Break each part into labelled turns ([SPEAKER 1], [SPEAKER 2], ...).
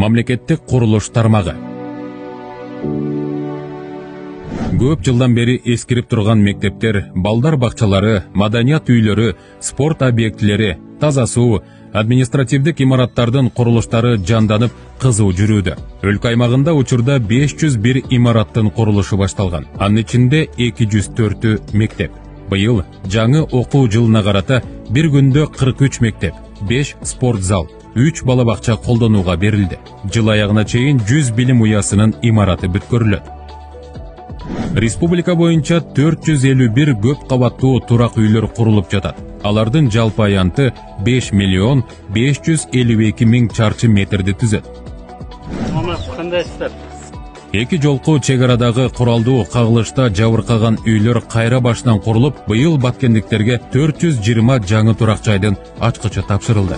[SPEAKER 1] мамлекеттик курулуш тармагы. Көп жылдан бери эскирип турган мектептер, балдар бакчалары, маданият үйлөрү, спорт объектилери, таза суу, административдик имараттардын курулуштары жанданып, кызуу жүрүүдө. Өлкө аймагында учурда 501 имараттын курулушу башталган. Анын ичинде 204 мектеп. Быйыл жаңы окуу жылына карата бир күндө 43 мектеп, 5 спорт зал, 3 бала бакча колдонууга берилди. Жыл аягына чейин 100 билим уясынын имараты бүткөрүлөт. Республика боюнча 451 көп кабаттуу турак үйлөр курулуп жатат. Алардын жалпы аянты 5 миллион 552 миң чарчы метрди түзөт. Эки жолку чек арадагы куралдуу кагылышта жабыркаган үйлөр кайра башынан курулуп, быйыл баткендиктерге 420 жаңы турак жайдын ачкычы тапшырылды.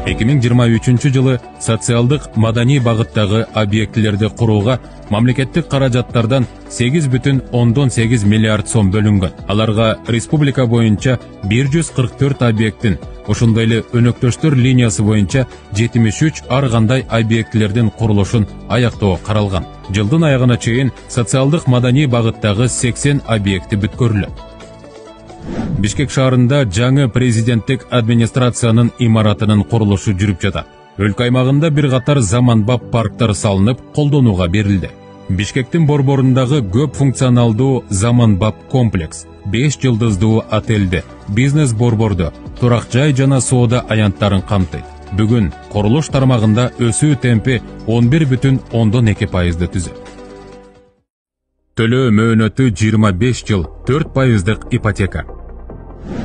[SPEAKER 1] 2023 жылы социалдык маданий багыттагы объектилерди курууга мамлекеттик каражаттардан 8,8 миллиард сом бөлүнгөн. Аларга республика боюнча 144 объекттин, ошондой эле өнөктөштөр линиясы боюнча 73 ар кандай объектилердин курулушун аяктоо каралган. Жылдын аягына чейин социалдык маданий багыттагы 80 объекти бүткөрүлөт. Бишкек шаарында жаңы президенттик администрациянын имаратынын курулушу жүрүп жатат. Өлкө аймагында бир катар заманбап парктар салынып, колдонууга берилди. Бишкектин борборундагы көп функционалдуу заманбап комплекс, 5 жылдыздуу отелди, бизнес борборду, турак жай жана соода аянттарын камтыйт. Бүгүн курулуш тармагында өсүү темпи 11,2% түзөт. Төлөө мөөнөтү 25 жыл, 4% ипотека.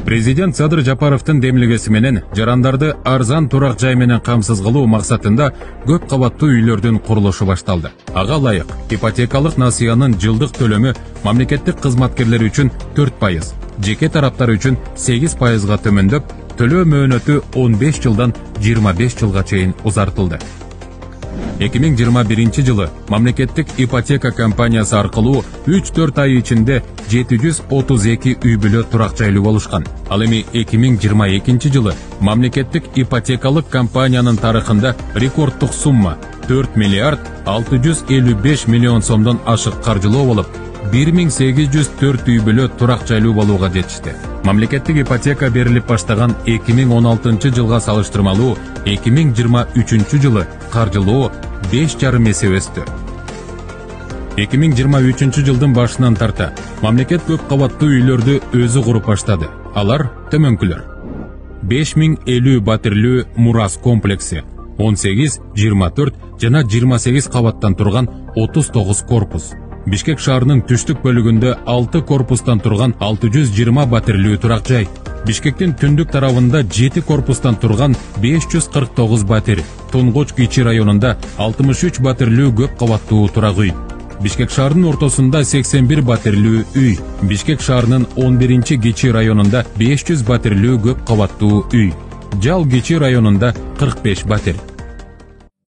[SPEAKER 1] Президент Садыр Жапаровдун демилгеси менен жарандарды арзан турак жай менен камсыз кылуу максатында көп кабаттуу үйлөрдүн курулушу башталды. Ага ылайык ипотекалык насыянын жылдык төлөмү мамлекеттик кызматкерлер үчүн 4%, жеке тараптар үчүн 8%га төмөндөп, төлөө мөөнөтү 15 жылдан 25 жылга чейин узартылды. 2021 жылы мамлекеттик ипотека компаниясы аркылуу 3-4 ай ичинде 732 үй бүлө турак жайлуу болушкан. Ал эми 2022 жылы мамлекеттик ипотекалык компаниянын тарыхында рекорддук сумма 4 миллиард 655 миллион сомдон ашык каржылоо болуп, 1804 үй бүлө турак жайлуу болууга жетишти. Мамлекеттик ипотека берилип баштаган 2016 жылга салыштырмалуу 2023 жылы каржылоо 5,5 эсе өстү. 2023 жылдын башынан тарта мамлекет көп кабаттуу үйлөрдү өзү куруп баштады. Алар төмөнкүлөр: 5050 батирлүү Мурас комплекси, 18, 24 жана 28 кабаттан турган 39 корпус. Бишкек шаарынын түштүк бөлүгүндө 6 корпустан турган 620 батирлүү турак жай. Бишкектин түндүк тарабында 7 корпустан турган 549 батир. Тунгуч Кичи районунда 63 батирлүү көп кабаттуу турак үй. Бишкек шаарынын ортосунда 81 батирлүү үй. Бишкек шаарынын 11-чи Кичи районунда 500 батирлүү көп кабаттуу үй. Жал Кичи районунда 45 батир.